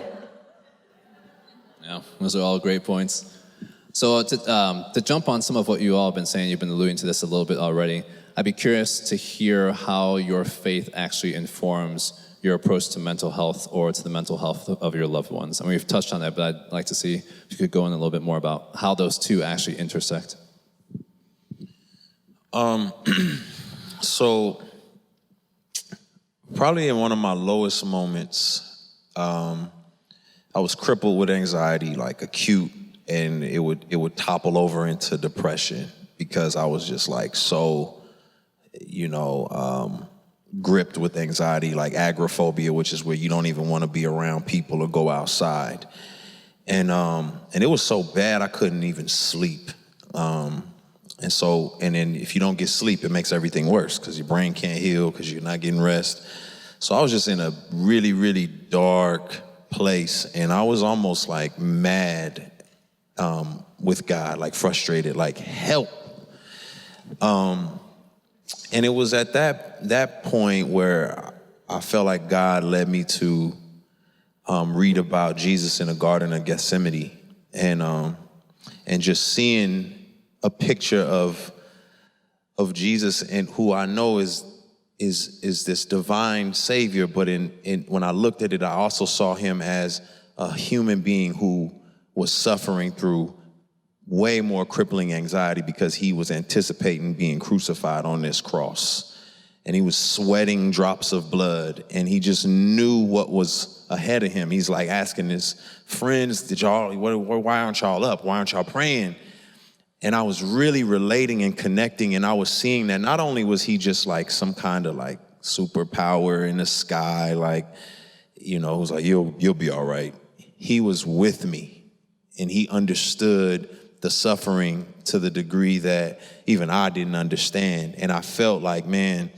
Yeah, those are all great points. So to jump on some of what you all have been saying, you've been alluding to this a little bit already, I'd be curious to hear how your faith actually informs your approach to mental health or to the mental health of your loved ones. I mean, we've touched on that, but I'd like to see if you could go in a little bit more about how those two actually intersect. So probably in one of my lowest moments, I was crippled with anxiety, like acute, and it would topple over into depression because I was just like so, gripped with anxiety, like agoraphobia, which is where you don't even want to be around people or go outside. And it was so bad I couldn't even sleep. And then if you don't get sleep, it makes everything worse because your brain can't heal because you're not getting rest. So I was just in a really, really dark place, and I was almost like mad with God, like frustrated, like help. And it was at that point where I felt like God led me to read about Jesus in the Garden of Gethsemane, and just seeing a picture of Jesus, and who I know is this divine Savior, but when I looked at it, I also saw him as a human being who was suffering through way more crippling anxiety because he was anticipating being crucified on this cross. And he was sweating drops of blood, and he just knew what was ahead of him. He's like asking his friends, why aren't y'all up? Why aren't y'all praying? And I was really relating and connecting, and I was seeing that not only was he just like some kind of like superpower in the sky, like, it was like, you'll be all right. He was with me, and he understood the suffering to the degree that even I didn't understand. And I felt like, man,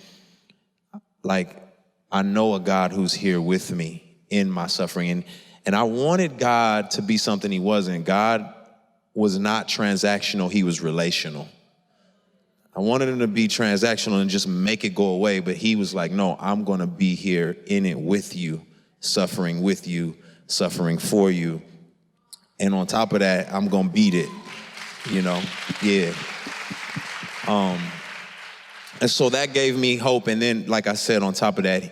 like I know a God who's here with me in my suffering. And I wanted God to be something he wasn't. God was not transactional, he was relational. I wanted him to be transactional and just make it go away, but he was like, no, I'm gonna be here in it with you, suffering for you. And on top of that, I'm gonna beat it, yeah. And so that gave me hope. And then, like I said, on top of that,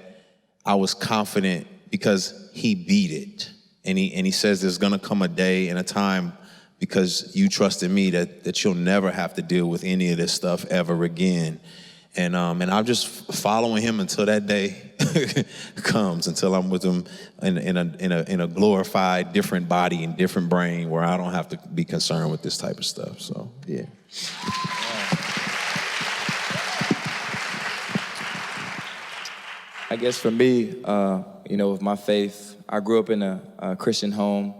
I was confident because he beat it. And he says there's gonna come a day and a time because you trusted me that you'll never have to deal with any of this stuff ever again. And I'm just following him until that day comes, until I'm with him in a glorified, different body and different brain where I don't have to be concerned with this type of stuff. So, yeah. I guess for me, with my faith, I grew up in a Christian home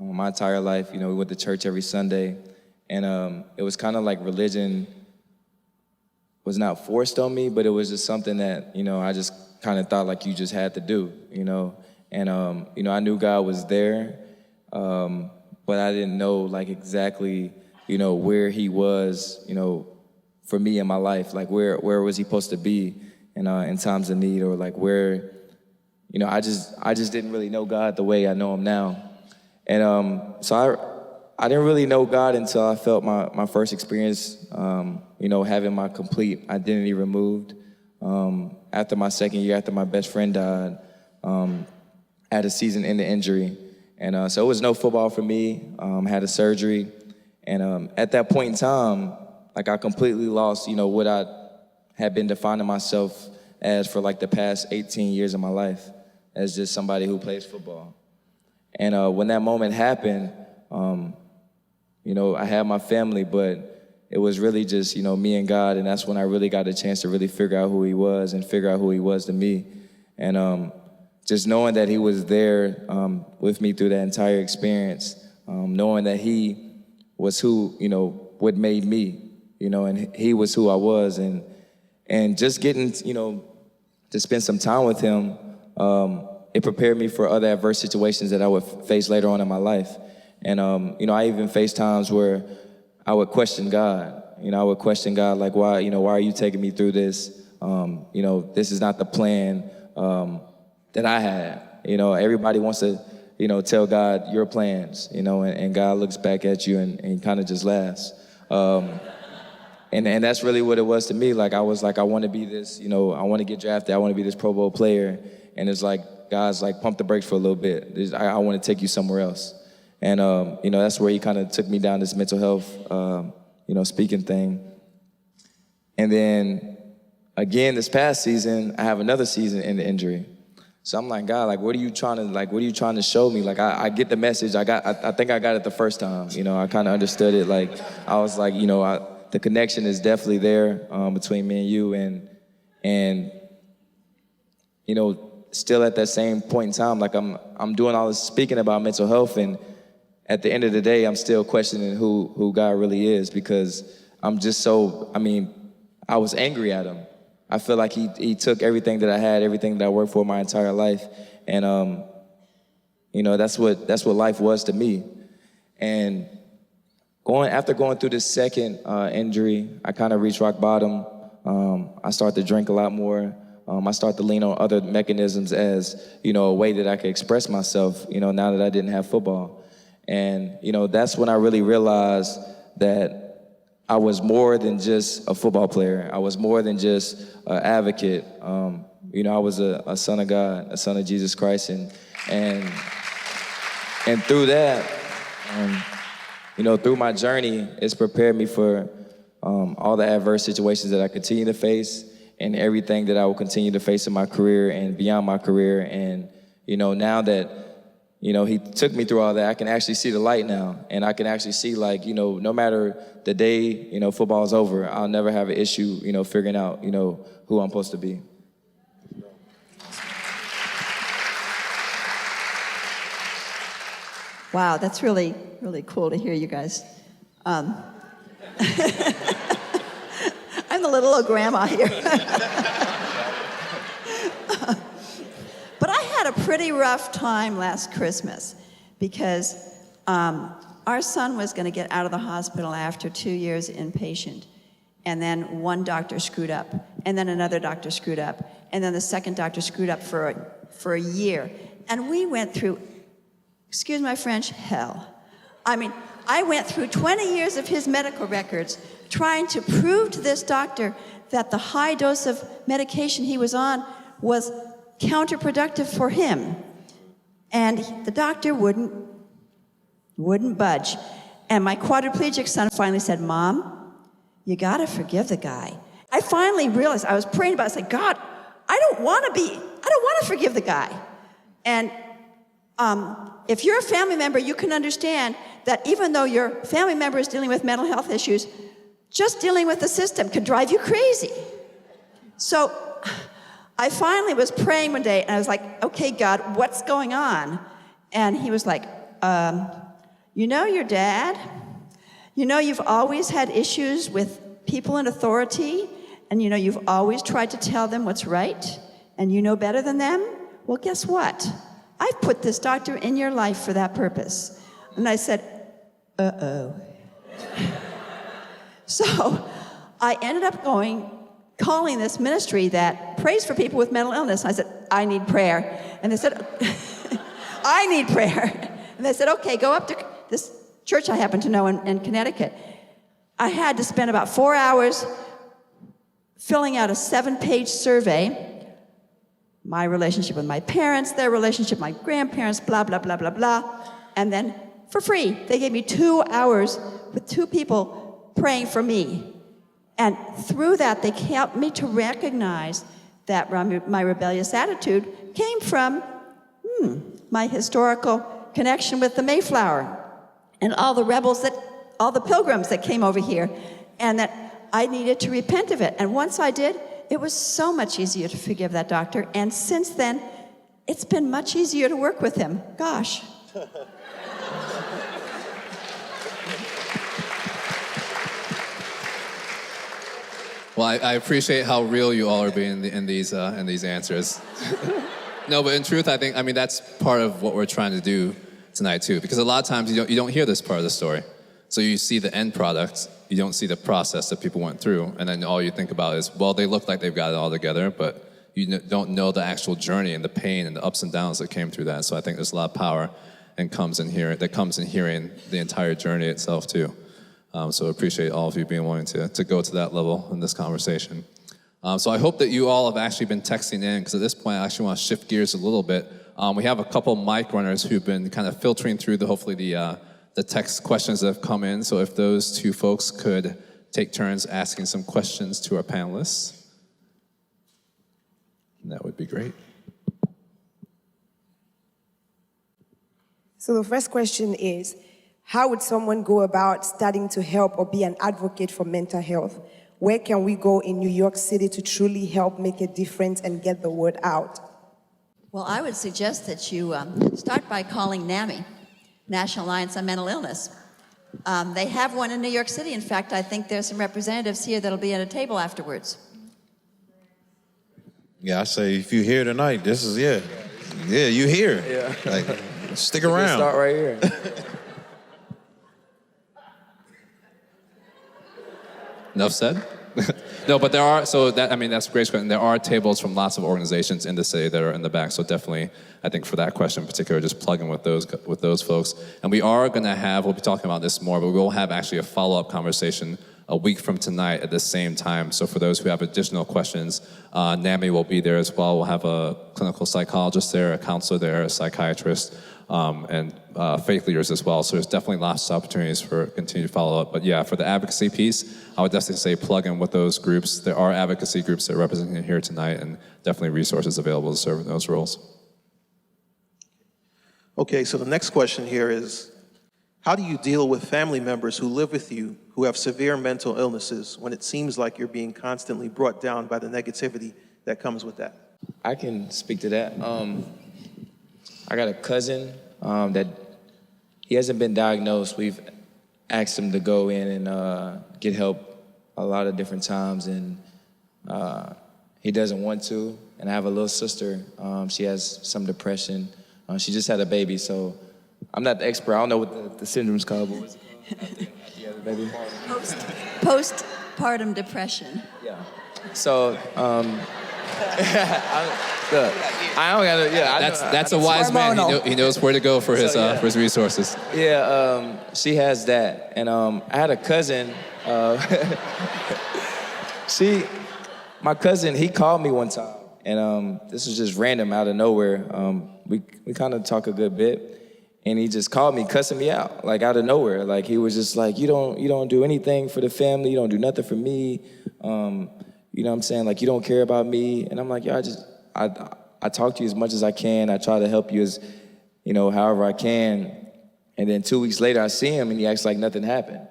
my entire life. We went to church every Sunday, and it was kind of like religion was not forced on me, but it was just something that, I just kind of thought like you just had to do, And, I knew God was there, but I didn't know like exactly, where he was, for me in my life. Like where was he supposed to be in times of need, or like where, I just didn't really know God the way I know him now. And so I didn't really know God until I felt my first experience, having my complete identity removed. After my second year, after my best friend died, I had a season-ending injury. And so it was no football for me. Had a surgery. And at that point in time, like I completely lost, what I had been defining myself as for like the past 18 years of my life, as just somebody who plays football. And when that moment happened, I had my family, but it was really just, me and God, and that's when I really got a chance to really figure out who he was and figure out who he was to me. And just knowing that he was there with me through that entire experience, knowing that he was who, what made me, and he was who I was, and just getting, to spend some time with him, it prepared me for other adverse situations that I would face later on in my life. And, I even faced times where I would question God. I would question God, like, why are you taking me through this? This is not the plan that I had. Everybody wants to, tell God your plans, and God looks back at you and kind of just laughs. And that's really what it was to me. Like, I was like, I want to be this, I want to get drafted. I want to be this Pro Bowl player. And it's like, God's like, pump the brakes for a little bit. I want to take you somewhere else. And, that's where he kind of took me down this mental health, speaking thing. And then, again, this past season, I have another season in the injury. So I'm like, God, like, what are you trying to show me? Like, I get the message. I think I got it the first time. I kind of understood it. Like, I was like, the connection is definitely there between me and you. And still at that same point in time, like I'm doing all this speaking about mental health, and at the end of the day, I'm still questioning who God really is, because I'm just I was angry at him. I feel like he took everything that I had, everything that I worked for my entire life, and that's what life was to me. And after going through this second injury, I kind of reached rock bottom. I started to drink a lot more. I started to lean on other mechanisms as, a way that I could express myself, now that I didn't have football. And, that's when I really realized that I was more than just a football player. I was more than just an advocate. I was a son of God, a son of Jesus Christ. And through that, through my journey, it's prepared me for all the adverse situations that I continue to face, and everything that I will continue to face in my career and beyond my career. And, now that, he took me through all that, I can actually see the light now. And I can actually see, like, no matter the day, football is over, I'll never have an issue, figuring out, who I'm supposed to be. Wow, that's really, really cool to hear, you guys. I'm the little old grandma here. But I had a pretty rough time last Christmas, because our son was going to get out of the hospital after 2 years inpatient. And then one doctor screwed up, and then another doctor screwed up, and then the second doctor screwed up for a year. And we went through, excuse my French, hell. I went through 20 years of his medical records trying to prove to this doctor that the high dose of medication he was on was counterproductive for him. And the doctor wouldn't budge. And my quadriplegic son finally said, Mom, you gotta forgive the guy. I finally realized, I was praying about it, I said, God, I don't wanna forgive the guy. And if you're a family member, you can understand that even though your family member is dealing with mental health issues, just dealing with the system could drive you crazy. So I finally was praying one day, and I was like, okay, God, what's going on? And he was like, you know your dad? You know you've always had issues with people in authority, and you know you've always tried to tell them what's right, and you know better than them? Well, guess what? I've put this doctor in your life for that purpose. And I said, uh-oh. So I ended up calling this ministry that prays for people with mental illness. I said, I need prayer. And they said, I need prayer. And they said, okay, go up to this church I happen to know in Connecticut. I had to spend about 4 hours filling out a 7-page survey. My relationship with my parents, their relationship with my grandparents, blah, blah, blah, blah, blah. And then for free, they gave me 2 hours with 2 people praying for me. And through that, they helped me to recognize that my rebellious attitude came from my historical connection with the Mayflower and all the pilgrims that came over here, and that I needed to repent of it. And once I did, it was so much easier to forgive that doctor. And since then, it's been much easier to work with him. Gosh. Well, I appreciate how real you all are being in these answers. No, but in truth, I mean, that's part of what we're trying to do tonight too, because a lot of times you don't hear this part of the story. So you see the end product, you don't see the process that people went through, and then all you think about is, well, they look like they've got it all together, but you don't know the actual journey and the pain and the ups and downs that came through that. So I think there's a lot of power that comes in hearing the entire journey itself too. So I appreciate all of you being willing to go to that level in this conversation. So I hope that you all have actually been texting in, because at this point I actually want to shift gears a little bit. We have a couple mic runners who've been kind of filtering through hopefully the text questions that have come in. So if those 2 folks could take turns asking some questions to our panelists, that would be great. So the first question is, how would someone go about starting to help or be an advocate for mental health? Where can we go in New York City to truly help make a difference and get the word out? Well, I would suggest that you start by calling NAMI, National Alliance on Mental Illness. They have one in New York City. In fact, I think there's some representatives here that'll be at a table afterwards. Yeah, I say if you're here tonight, this is, yeah, you here. Yeah. Like, stick around. Start right here. Enough said? No, but there are, that's a great question. There are tables from lots of organizations in the city that are in the back, so definitely, I think for that question in particular, just plug in with those folks. And we are going to we'll be talking about this more, but we will have actually a follow-up conversation a week from tonight at the same time. So for those who have additional questions, NAMI will be there as well. We'll have a clinical psychologist there, a counselor there, a psychiatrist, and faith leaders as well. So there's definitely lots of opportunities for continued follow-up. But yeah, for the advocacy piece, I would definitely say plug in with those groups. There are advocacy groups that are represented here tonight, and definitely resources available to serve in those roles. Okay, so the next question here is, how do you deal with family members who live with you who have severe mental illnesses when it seems like you're being constantly brought down by the negativity that comes with that? I can speak to that. I got a cousin that he hasn't been diagnosed. We've asked him to go in and get help a lot of different times, and he doesn't want to. And I have a little sister. She has some depression. She just had a baby, so I'm not the expert. I don't know what the syndrome's called, but what's it called? Yeah, the baby. Postpartum depression. Yeah. So, I don't gotta. Yeah, that's a wise man. He knows where to go for his resources. Yeah, she has that, and I had a cousin. My cousin, he called me one time, and this was just random out of nowhere. We kind of talk a good bit, And he just called me, cussing me out, like out of nowhere. Like he was just like, you don't do anything for the family, you don't do nothing for me. You know what I'm saying? Like you don't care about me. And I'm like, yeah, I talk to you as much as I can. I try to help you as, however I can. And then 2 weeks later I see him and he acts like nothing happened.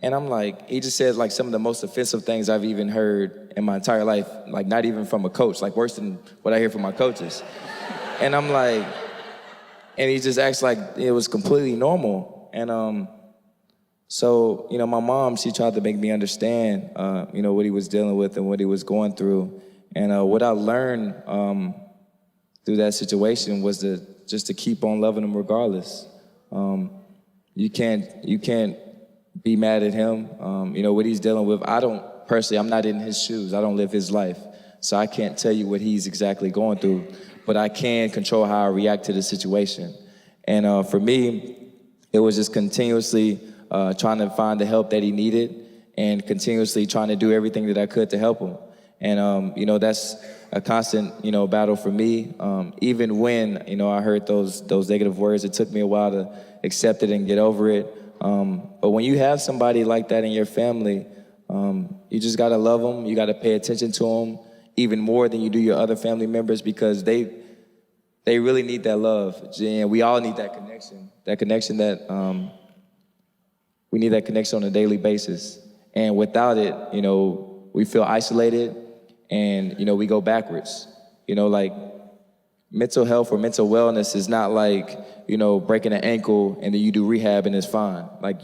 And I'm like, he just says like some of the most offensive things I've even heard in my entire life, like not even from a coach, like worse than what I hear from my coaches. And I'm like, and he just acts like it was completely normal. And so, my mom, she tried to make me understand, what he was dealing with and what he was going through. And what I learned through that situation was just to keep on loving him regardless. You can't be mad at him. What he's dealing with, I'm not in his shoes. I don't live his life. So I can't tell you what he's exactly going through, but I can control how I react to the situation. And for me, it was just continuously trying to find the help that he needed and continuously trying to do everything that I could to help him. And, that's a constant, battle for me. Even when, I heard those negative words, it took me a while to accept it and get over it. But when you have somebody like that in your family, you just gotta love them. You gotta pay attention to them even more than you do your other family members because they really need that love. And we all need that connection. We need that connection on a daily basis. And without it, we feel isolated and, we go backwards. Like mental health or mental wellness is not like, breaking an ankle and then you do rehab and it's fine. Like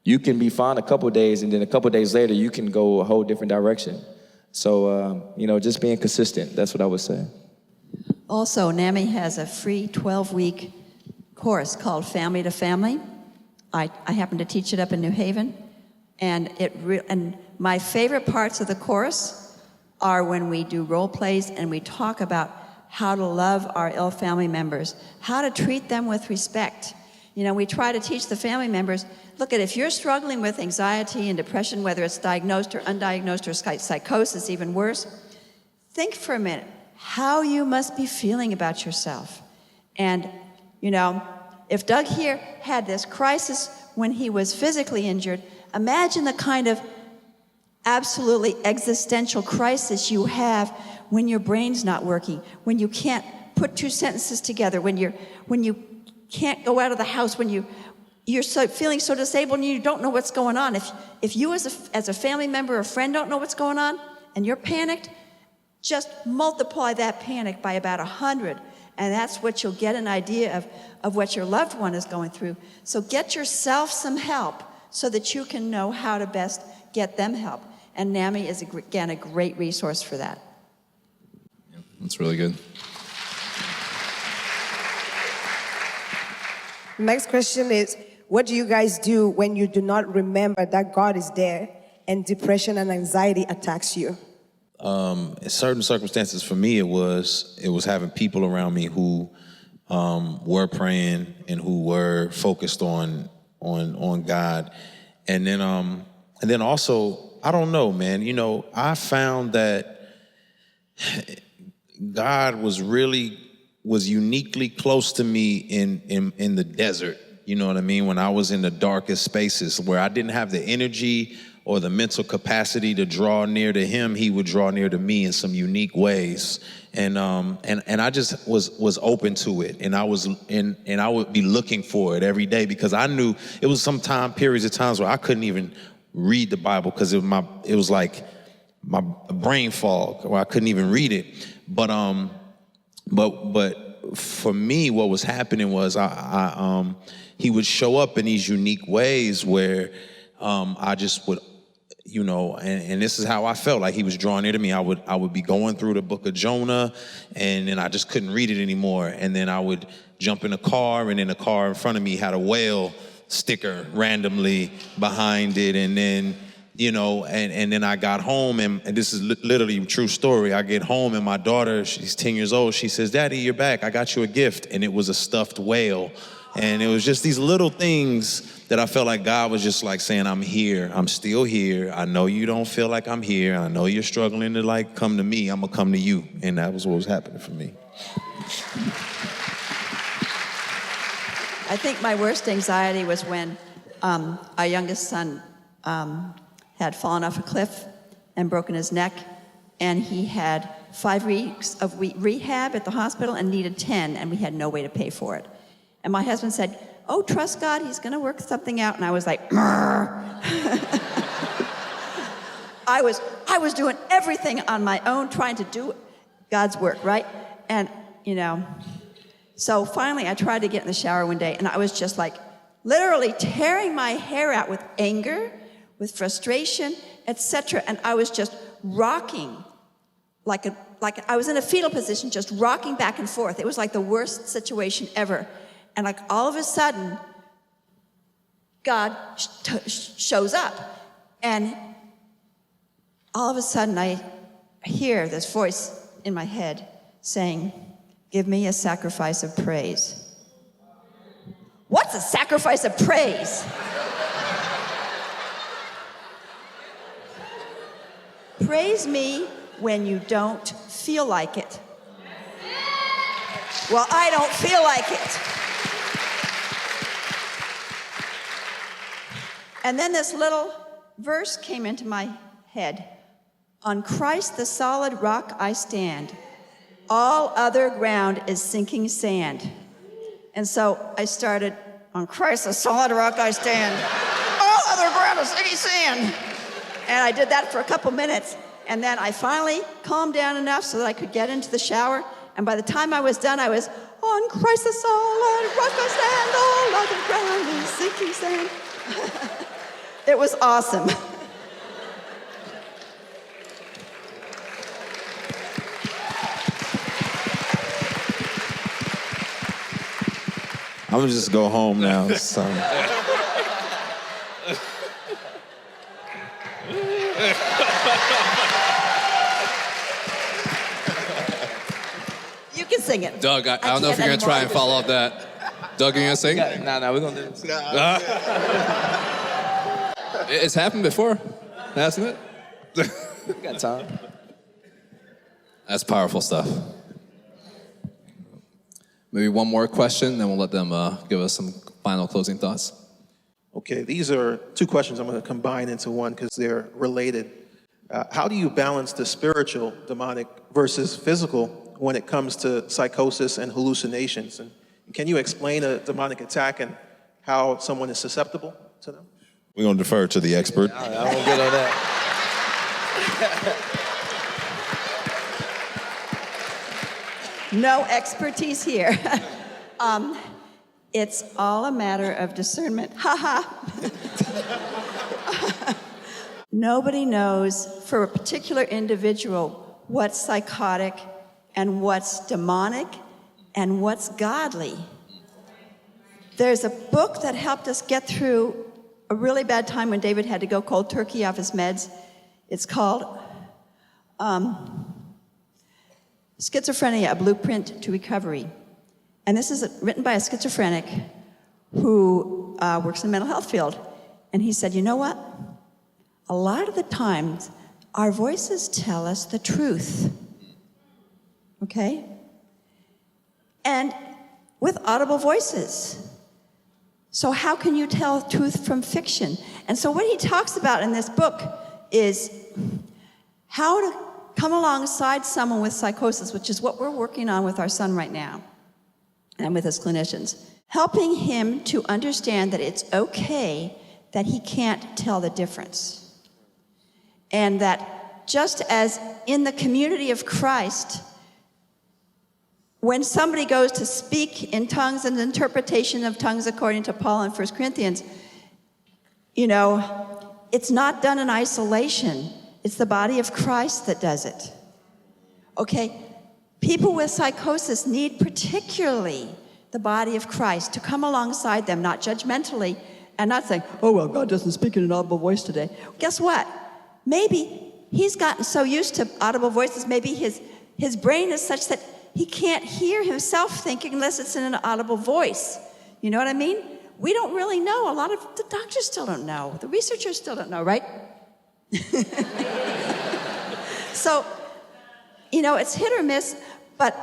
you can be fine a couple days and then a couple days later you can go a whole different direction. So, just being consistent, that's what I would say. Also, NAMI has a free 12-week course called Family to Family. I happen to teach it up in New Haven. And my favorite parts of the course are when we do role plays and we talk about how to love our ill family members, how to treat them with respect. We try to teach the family members, look, if you're struggling with anxiety and depression, whether it's diagnosed or undiagnosed or psychosis, even worse, think for a minute how you must be feeling about yourself. And, if Doug here had this crisis when he was physically injured, imagine the kind of absolutely existential crisis you have when your brain's not working, when you can't put two sentences together, when you can't go out of the house, when you're feeling so disabled and you don't know what's going on. If you as a family member or friend don't know what's going on and you're panicked, just multiply that panic by about 100, and that's what you'll get an idea of what your loved one is going through. So get yourself some help so that you can know how to best get them help. And NAMI is, again, a great resource for that. That's really good. Next question is, what do you guys do when you do not remember that God is there and depression and anxiety attacks you? In certain circumstances for me, it was having people around me who were praying and who were focused on God. And then also, I don't know, man, I found that God was uniquely close to me in the desert. You know what I mean? When I was in the darkest spaces where I didn't have the energy or the mental capacity to draw near to him, he would draw near to me in some unique ways. And I just was open to it. And I would be looking for it every day because I knew it was some periods of times where I couldn't even read the Bible because it was like my brain fog where I couldn't even read it. But for me, what was happening was he would show up in these unique ways where I just would, and this is how I felt like he was drawing near to me. I would be going through the book of Jonah, and then I just couldn't read it anymore. And then I would jump in a car, and then the car in front of me had a whale sticker randomly behind it, and then. And then I got home, and this is literally a true story. I get home, and my daughter, she's 10 years old, she says, "Daddy, you're back. I got you a gift." And it was a stuffed whale. And it was just these little things that I felt like God was just like saying, "I'm here. I'm still here. I know you don't feel like I'm here. I know you're struggling to come to me. I'm going to come to you." And that was what was happening for me. I think my worst anxiety was when our youngest son had fallen off a cliff and broken his neck, and he had 5 weeks of rehab at the hospital and needed 10, and we had no way to pay for it. And my husband said, "Oh, trust God, he's gonna work something out." And I was like, I was doing everything on my own, trying to do God's work, right? And, so finally I tried to get in the shower one day, and I was just like literally tearing my hair out with anger, with frustration, etc. And I was just rocking like I was in a fetal position, just rocking back and forth. It was like the worst situation ever. And like all of a sudden, God shows up. And all of a sudden, I hear this voice in my head saying, "Give me a sacrifice of praise." What's a sacrifice of praise? Praise me when you don't feel like it. Well, I don't feel like it. And then this little verse came into my head. "On Christ the solid rock I stand. All other ground is sinking sand." And so I started, "On Christ the solid rock I stand. All other ground is sinking sand." And I did that for a couple minutes. And then I finally calmed down enough so that I could get into the shower. And by the time I was done, I was, "On Christ the solid rock I stand. All other ground is sinking sand." It was awesome. I'm gonna just go home now. So. You can sing it. Doug, I don't know if you're going to try and follow up that. Doug, you going to sing? No, we're going to do this. It's happened before, hasn't it? We got time. That's powerful stuff. Maybe one more question, then we'll let them give us some final closing thoughts. Okay, these are 2 questions I'm going to combine into one because they're related. How do you balance the spiritual demonic versus physical when it comes to psychosis and hallucinations? And can you explain a demonic attack and how someone is susceptible to them? We're going to defer to the expert. I won't get on that. No expertise here. It's all a matter of discernment. Ha ha. Nobody knows for a particular individual what's psychotic and what's demonic and what's godly. There's a book that helped us get through a really bad time when David had to go cold turkey off his meds. It's called Schizophrenia, A Blueprint to Recovery. And this is written by a schizophrenic who works in the mental health field. And he said, "You know what? A lot of the times, our voices tell us the truth." Okay? And with audible voices. So how can you tell truth from fiction? And so what he talks about in this book is how to come alongside someone with psychosis, which is what we're working on with our son right now and with his clinicians, helping him to understand that it's okay that he can't tell the difference. And that just as in the community of Christ, when somebody goes to speak in tongues and interpretation of tongues according to Paul in 1 Corinthians, it's not done in isolation. It's the body of Christ that does it. Okay? People with psychosis need particularly the body of Christ to come alongside them, not judgmentally, and not saying, "Oh, well, God doesn't speak in an audible voice today." Guess what? Maybe he's gotten so used to audible voices, maybe his brain is such that he can't hear himself thinking unless it's in an audible voice. You know what I mean? We don't really know. A lot of the doctors still don't know. The researchers still don't know, right? So, it's hit or miss, but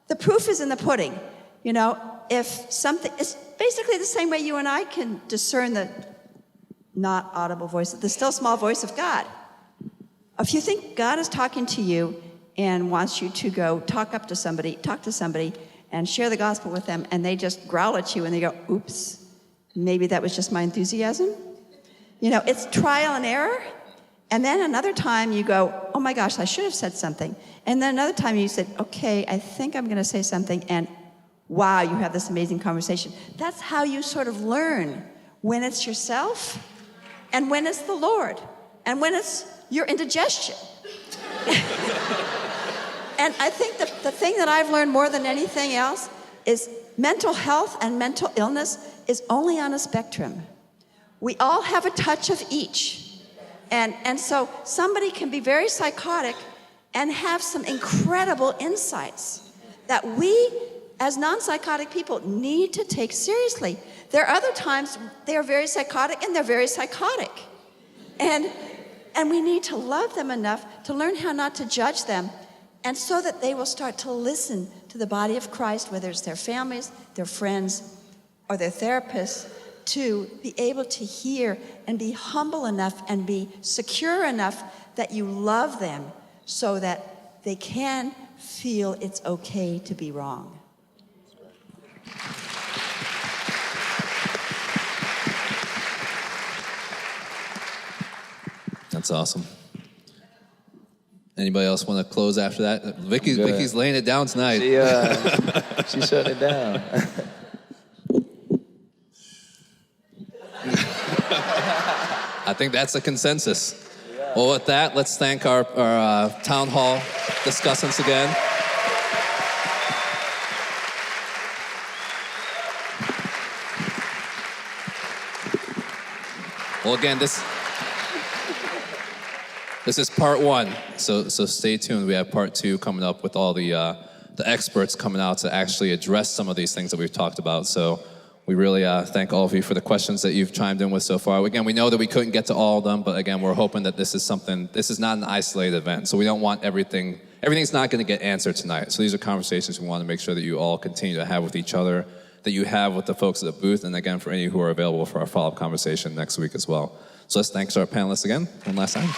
the proof is in the pudding. If something is, basically the same way you and I can discern the not audible voice, the still small voice of God. If you think God is talking to you and wants you to go talk to somebody, and share the gospel with them, and they just growl at you and they go, oops, maybe that was just my enthusiasm. It's trial and error. And then another time you go, oh my gosh, I should have said something. And then another time you said, okay, I think I'm going to say something, and wow, you have this amazing conversation. That's how you sort of learn when it's yourself and when it's the Lord and when it's your indigestion. And I think the thing that I've learned more than anything else is mental health and mental illness is only on a spectrum. We all have a touch of each. And so somebody can be very psychotic and have some incredible insights that we, as non-psychotic people, need to take seriously. There are other times they are very psychotic and they're very psychotic. And we need to love them enough to learn how not to judge them, and so that they will start to listen to the body of Christ, whether it's their families, their friends, or their therapists, to be able to hear and be humble enough and be secure enough that you love them so that they can feel it's okay to be wrong. That's awesome. Anybody else want to close after that? Vicky's laying it down tonight. She shut it down. I think that's a consensus. Well, with that, let's thank our town hall discussants again. Well, again, this is part one, so stay tuned. We have part two coming up with all the experts coming out to actually address some of these things that we've talked about. So we really thank all of you for the questions that you've chimed in with so far. Again, we know that we couldn't get to all of them, but again, we're hoping that this is not an isolated event. So we don't want everything's not going to get answered tonight. So these are conversations we want to make sure that you all continue to have with each other, that you have with the folks at the booth, and again, for any who are available for our follow-up conversation next week as well. So let's thank our panelists again one last time.